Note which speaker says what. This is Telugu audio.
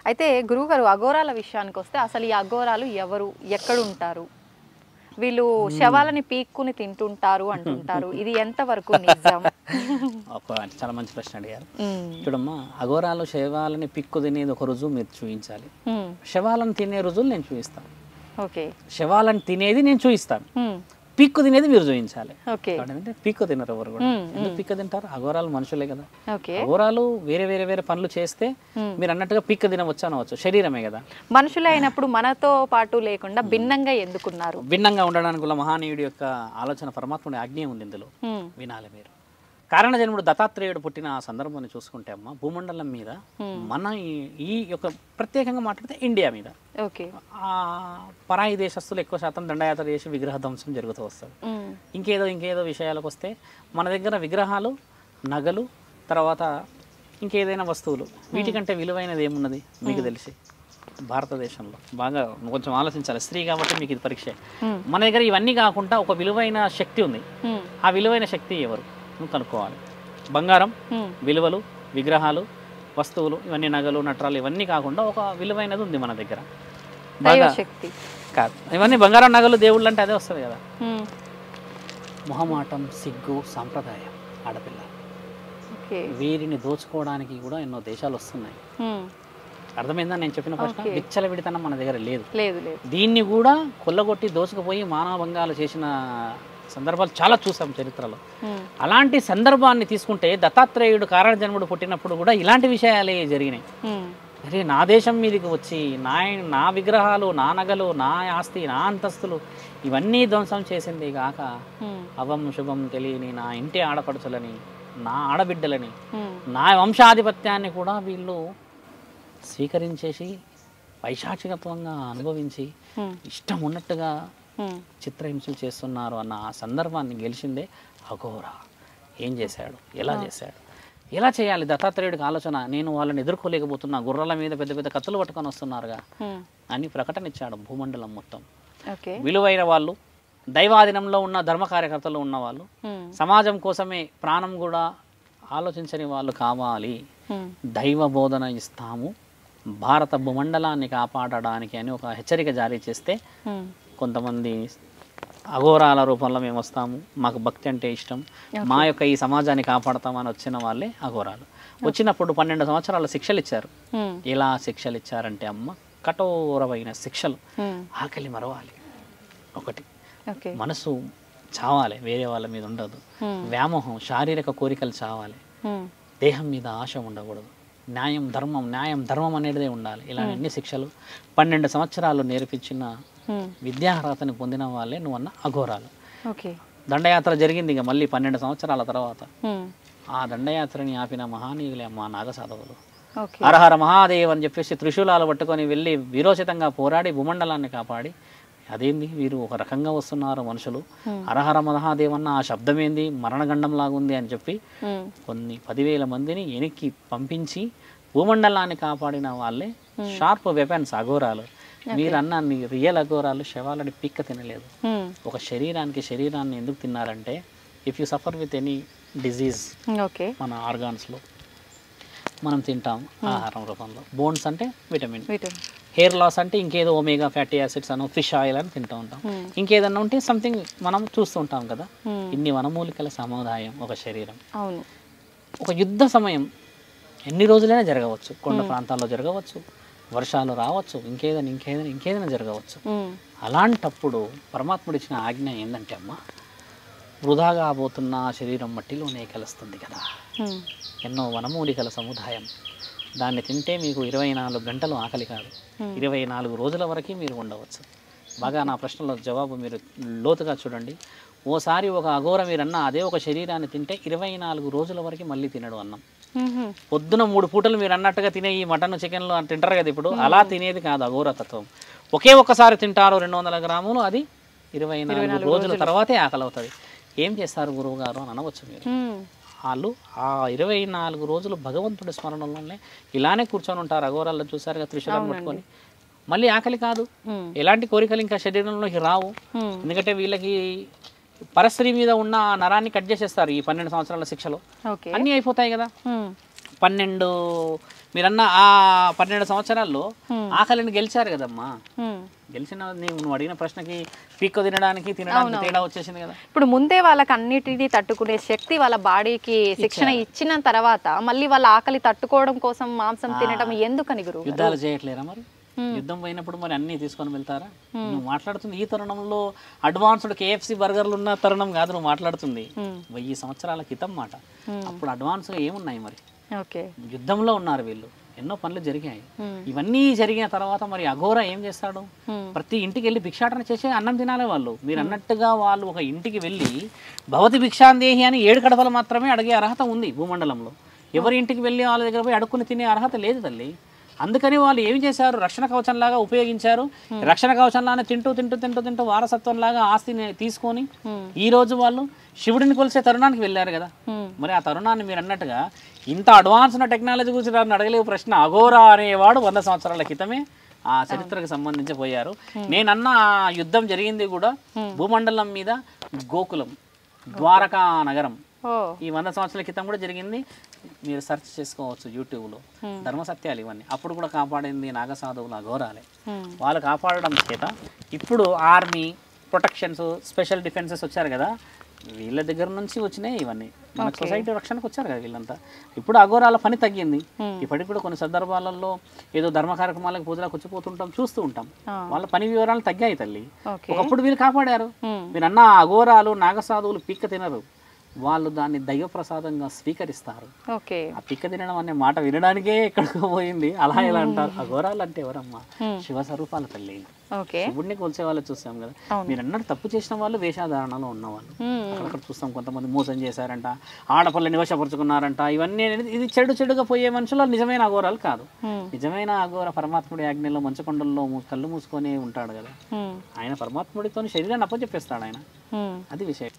Speaker 1: అయితే గురువుగారు అఘోరాల విషయానికి వస్తే అసలు ఈ అఘోరాలు ఎవరు, ఎక్కడ ఉంటారు? వీళ్ళు శవాలని పీక్కుని తింటుంటారు అంటుంటారు, ఇది ఎంతవరకు నిజం?
Speaker 2: చాలా మంచి ప్రశ్న అడిగారు. చూడమ్మా, అఘోరాలు శవాలని పిక్కు తినేది ఒక రుజువు మీరు చూపించాలి, శవాలను తినే రుజువులు నేను చూపిస్తాను.
Speaker 1: ఓకే,
Speaker 2: శవాలను తినేది నేను చూపిస్తాను, పిక్కు తినేది మీరు చూపించాలి. అంటే పిక్కు తినరు ఎవరు కూడా. ఎందుకు పిక్కు తింటారు? అఘోరాలు మనుషులే కదా. అఘోరాలు వేరే వేరే వేరే పనులు చేస్తే మీరు అన్నట్టుగా పిక్కు తినవచ్చు అనవచ్చు, శరీరమే కదా.
Speaker 1: మనుషులే అయినప్పుడు మనతో పాటు లేకుండా భిన్నంగా ఎందుకున్నారు?
Speaker 2: భిన్నంగా ఉండడానికి మహానీయుడి యొక్క ఆలోచన, పరమాత్ముడి ఆజ్ఞ ఉంది ఇందులో, వినాలి మీరు. కారణ జన్ముడు దత్తాత్రేయుడు పుట్టిన ఆ సందర్భాన్ని చూసుకుంటే అమ్మ, భూమండలం మీద మన ఈ యొక్క ప్రత్యేకంగా మాట్లాడితే ఇండియా మీద పరాయి దేశస్తులు ఎక్కువ శాతం దండయాత్ర చేసి విగ్రహ ధ్వంసం జరుగుతూ వస్తుంది. ఇంకేదో విషయాలకు వస్తే మన దగ్గర విగ్రహాలు, నగలు, తర్వాత ఇంకేదైనా వస్తువులు, వీటికంటే విలువైనది ఏమున్నది మీకు తెలిసి భారతదేశంలో? బాగా కొంచెం ఆలోచించాలి, స్త్రీ కాబట్టి మీకు ఇది పరీక్ష. మన దగ్గర ఇవన్నీ కాకుండా ఒక విలువైన శక్తి ఉంది. ఆ విలువైన శక్తి ఎవరు కనుక్కోవాలి. బంగారం, విలువలు, విగ్రహాలు, వస్తువులు, ఇవన్నీ నగలు, నట్రాలు, ఇవన్నీ కాకుండా ఒక విలువైనది ఉంది మన దగ్గర. బాగా కాదు, ఇవన్నీ బంగారం, నగలు, దేవుళ్ళు అంటే అదే వస్తుంది కదా. మొహమాటం, సిగ్గు, సాంప్రదాయం, ఆడపిల్ల, వీరిని దోచుకోవడానికి కూడా ఎన్నో దేశాలు వస్తున్నాయి. అర్థమైందా నేను చెప్పిన ప్రశ్న? విచ్చలవిడితనం మన దగ్గర లేదు. దీన్ని కూడా కొల్లగొట్టి దోచుకుపోయి మానవభంగాలు చేసిన సందర్భాలు చాలా చూసాం చరిత్రలో. అలాంటి సందర్భాన్ని తీసుకుంటే దత్తాత్రేయుడు కారణజన్ముడు పుట్టినప్పుడు కూడా ఇలాంటి విషయాలే జరిగినాయి. అరే, నా దేశం మీదకి వచ్చి నా విగ్రహాలు, నా నగలు, నా ఆస్తి, నా అంతస్తులు ఇవన్నీ ధ్వంసం చేసింది కాక అవం శుభం తెలియని నా ఇంటి ఆడపడుచులని, నా ఆడబిడ్డలని, నా వంశాధిపత్యాన్ని కూడా వీళ్ళు స్వీకరించేసి పైశాచికత్వంగా అనుభవించి ఇష్టం ఉన్నట్టుగా చిత్రహింసలు చేస్తున్నారు అన్న ఆ సందర్భాన్ని గెలిచిందే అఘోర. ఏం చేశాడు, ఎలా చేయాలి? దత్తాత్రేయుడికి ఆలోచన, నేను వాళ్ళని ఎదుర్కోలేకపోతున్నా, గుర్రాల మీద పెద్ద పెద్ద కత్తులు పట్టుకొని వస్తున్నారుగా అని ప్రకటన ఇచ్చాడు. భూమండలం మొత్తం విలువైన వాళ్ళు, దైవాధీనంలో ఉన్న ధర్మ కార్యకర్తలు ఉన్నవాళ్ళు, సమాజం కోసమే ప్రాణం కూడా ఆలోచించని వాళ్ళు కావాలి. దైవ బోధన ఇస్తాము, భారత భూమండలాన్ని కాపాడడానికి అని ఒక హెచ్చరిక జారీ చేస్తే కొంతమంది అఘోరాల రూపంలో మేము వస్తాము, మాకు భక్తి అంటే ఇష్టం, మా యొక్క ఈ సమాజాన్ని కాపాడతామని వచ్చిన వాళ్ళే అఘోరాలు. వచ్చినప్పుడు 12 సంవత్సరాల శిక్షలు ఇచ్చారు. ఎలా శిక్షలు ఇచ్చారంటే అమ్మ, కఠోరమైన శిక్షలు. ఆకలి మరవాలి, ఒకటి మనసు చావాలి, వేరే వాళ్ళ మీద ఉండదు. వ్యామోహం, శారీరక కోరికలు చావాలి, దేహం మీద ఆశ ఉండకూడదు. న్యాయం ధర్మం అనేదే ఉండాలి. ఇలా ఎన్ని శిక్షలు 12 సంవత్సరాలు నేర్పించిన విద్యార్హతని పొందిన వాళ్ళే నువ్వు అన్న అఘోరాలు. దండయాత్ర జరిగింది ఇక మళ్ళీ 12 సంవత్సరాల తర్వాత. ఆ దండయాత్రని ఆపిన మహానీయులే అమ్మ నాగసాధవులు. హరహర మహాదేవ్ అని చెప్పేసి త్రిశూలాలు పట్టుకొని వెళ్ళి వీరోచితంగా పోరాడి భూమండలాన్ని కాపాడి, అదేంది వీరు ఒక రకంగా వస్తున్నారు మనుషులు, హరహర మహాదేవ్ అన్న ఆ శబ్దం ఏంది, మరణగండం లాగుంది అని చెప్పి కొన్ని 10,000 మందిని వెనక్కి పంపించి భూమండలాన్ని కాపాడిన వాళ్ళే షార్ప్ వెపన్స్ అఘోరాలు. మీరు అన్న రియల్ అఘోరాలు శవాలని పిక్క తినలేదు. ఒక శరీరాన్ని ఎందుకు తిన్నారంటే, if you suffer with any disease, మన ఆర్గాన్స్లో మనం తింటాం ఆహారం రూపంలో. బోన్స్ అంటే విటమిన్, హెయిర్ లాస్ అంటే ఇంకేదో ఒమేగా ఫ్యాటీ యాసిడ్స్ అను, ఫిష్ ఆయిల్ అని తింటూ ఉంటాం. ఇంకేదన్నా ఉంటే సంథింగ్ మనం చూస్తూ ఉంటాం కదా. ఇన్ని వనమూలికల సముదాయం ఒక శరీరం. ఒక యుద్ధ సమయం ఎన్ని రోజులైనా జరగవచ్చు, కొండ ప్రాంతాల్లో జరగవచ్చు, వర్షాలు రావచ్చు, ఇంకేదైనా జరగవచ్చు. అలాంటప్పుడు పరమాత్ముడు ఇచ్చిన ఆజ్ఞ ఏంటంటే అమ్మ, వృధాగా పోతున్న శరీరం మట్టిలోనే కలుస్తుంది కదా. ఎన్నో వనమూలికల సముదాయం, దాన్ని తింటే మీకు 24 గంటలు ఆకలి కాదు, 24 రోజుల వరకు మీరు ఉండవచ్చు. బాగా నా ప్రశ్నలో జవాబు మీరు లోతుగా చూడండి. ఓసారి ఒక అఘోర మీరన్నా అదే ఒక శరీరాన్ని తింటే 24 రోజుల వరకు మళ్ళీ తినడు అన్నం. పొద్దున 3 పూటలు మీరు అన్నట్టుగా తినే ఈ మటన్ చికెన్లు తింటారు కదా ఇప్పుడు, అలా తినేది కాదు అఘోరతత్వం. ఒక్కసారి తింటారు 200 గ్రాములు, అది 24 రోజుల తర్వాతే ఆకలి అవుతుంది. ఏం చేస్తారు గురువు గారు అని అనవచ్చు మీరు. వాళ్ళు ఆ 24 రోజులు భగవంతుడి స్మరణలోనే ఇలానే కూర్చొని ఉంటారు. అఘోరాల్లో చూసారుగా త్రిశూలం పట్టుకొని. మళ్ళీ ఆకలి కాదు, ఎలాంటి కోరికలు ఇంకా శరీరంలోకి రావు. ఎందుకంటే వీళ్ళకి పరస్త్రీ మీద ఉన్న నరాన్ని కట్ చేసేస్తారు ఈ 12 సంవత్సరాల శిక్షలో. అన్నీ అయిపోతాయి కదా. 12 మీరన్న ఆ 12 సంవత్సరాల్లో ఆకలిని గెలిచారు కదమ్మా. గెలిచిన నువ్వు అడిగిన ప్రశ్నకి పీక్క తినడానికి తేడా వచ్చేసింది కదా.
Speaker 1: ఇప్పుడు ముందే వాళ్ళకి అన్నిటినీ తట్టుకునే శక్తి వాళ్ళ బాడీకి శిక్షణ ఇచ్చిన తర్వాత మళ్ళీ వాళ్ళ ఆకలి తట్టుకోవడం కోసం మాంసం తినడం ఎందుకని గురువు?
Speaker 2: యుద్ధాలు చేయట్లేరా మరి? యుద్ధం పోయినప్పుడు మరి అన్ని తీసుకొని వెళ్తారా? నువ్వు మాట్లాడుతుంది ఈ తరుణంలో అడ్వాన్స్డ్ KFC బర్గర్లు ఉన్న తరుణం కాదు నువ్వు మాట్లాడుతుంది. 1000 సంవత్సరాల క్రితం మాట. అప్పుడు అడ్వాన్స్గా ఏమున్నాయి మరి? యుద్ధంలో ఉన్నారు వీళ్ళు, ఎన్నో పనులు జరిగాయి. ఇవన్నీ జరిగిన తర్వాత మరి అఘోర ఏం చేస్తాడు? ప్రతి ఇంటికి వెళ్ళి భిక్షాటన చేసి అన్నం తినాలి వాళ్ళు. మీరు అన్నట్టుగా వాళ్ళు ఒక ఇంటికి వెళ్ళి భవతి భిక్షాందేహి అని 7 కడపలు మాత్రమే అడిగే అర్హత ఉంది భూమండలంలో. ఎవరి ఇంటికి వెళ్ళి వాళ్ళ దగ్గర పోయి అడుక్కుని తినే అర్హత లేదు తల్లి. అందుకని వాళ్ళు ఏమి చేశారు? రక్షణ కవచంలాగా ఉపయోగించారు. రక్షణ కవచంలానే తింటూ వారసత్వంలాగా ఆస్తిని తీసుకొని ఈ రోజు వాళ్ళు శివుడిని కొలిసే తరుణానికి వెళ్ళారు కదా. మరి ఆ తరుణాన్ని మీరు అన్నట్టుగా ఇంత అడ్వాన్స్డ్ టెక్నాలజీ గురించి నన్ను అడగలేవు ప్రశ్న. అఘోరా అనేవాడు 100 సంవత్సరాల క్రితమే ఆ చరిత్రకు సంబంధించి పోయారు. నేనన్న యుద్ధం జరిగింది కూడా భూమండలం మీద గోకులం, ద్వారకా నగరం ఈ 100 సంవత్సరాల క్రితం కూడా జరిగింది. మీరు సెర్చ్ చేసుకోవచ్చు యూట్యూబ్లో. ధర్మ సత్యాలు ఇవన్నీ. అప్పుడు కూడా కాపాడింది నాగసాధువులు, అఘోరాలే. వాళ్ళు కాపాడడం చేత ఇప్పుడు ఆర్మీ, ప్రొటెక్షన్స్, స్పెషల్ డిఫెన్సెస్ వచ్చారు కదా, వీళ్ళ దగ్గర నుంచి వచ్చినాయి ఇవన్నీ. మన సొసైటీ రక్షణకు వచ్చారు కదా వీళ్ళంతా. ఇప్పుడు అఘోరాల పని తగ్గింది. ఇప్పటికి కూడా కొన్ని సందర్భాలలో ఏదో ధర్మ కార్యక్రమాలకు పూజలకు వచ్చిపోతుంటాం, చూస్తూ ఉంటాం. వాళ్ళ పని వివరాలు తగ్గాయి తల్లి. ఒకప్పుడు వీళ్ళు కాపాడారు. మీరు అన్న అఘోరాలు, నాగసాధువులు పిక్క తినరు, వాళ్ళు దాన్ని దైవ ప్రసాదంగా స్వీకరిస్తారు. ఆ పిక్క తినడం అనే మాట వినడానికే ఎక్కడికో పోయింది. అలా ఎలా అంటారు? అఘోరాలు అంటే ఎవరమ్మా? శివ స్వరూపాల తల్లి. శివుడిని కొలిసే వాళ్ళు చూస్తాం కదా. మీరు అన్నట్టు తప్పు చేసిన వాళ్ళు వేషధారణలో ఉన్నవాళ్ళు అక్కడ చూస్తాం. కొంతమంది మోసం చేశారంట, ఆడపల్లని వశపరుచుకున్నారంట. ఇవన్నీ ఇది చెడుగా పోయే మనుషులు నిజమైన అఘోరాలు కాదు. నిజమైన అఘోర పరమాత్ముడి ఆజ్ఞలో మంచకొండల్లో కళ్ళు మూసుకొని ఉంటాడు కదా. ఆయన పరమాత్ముడితో శరీరాన్ని అప్పచెప్పేస్తాడు ఆయన. అది విషయం.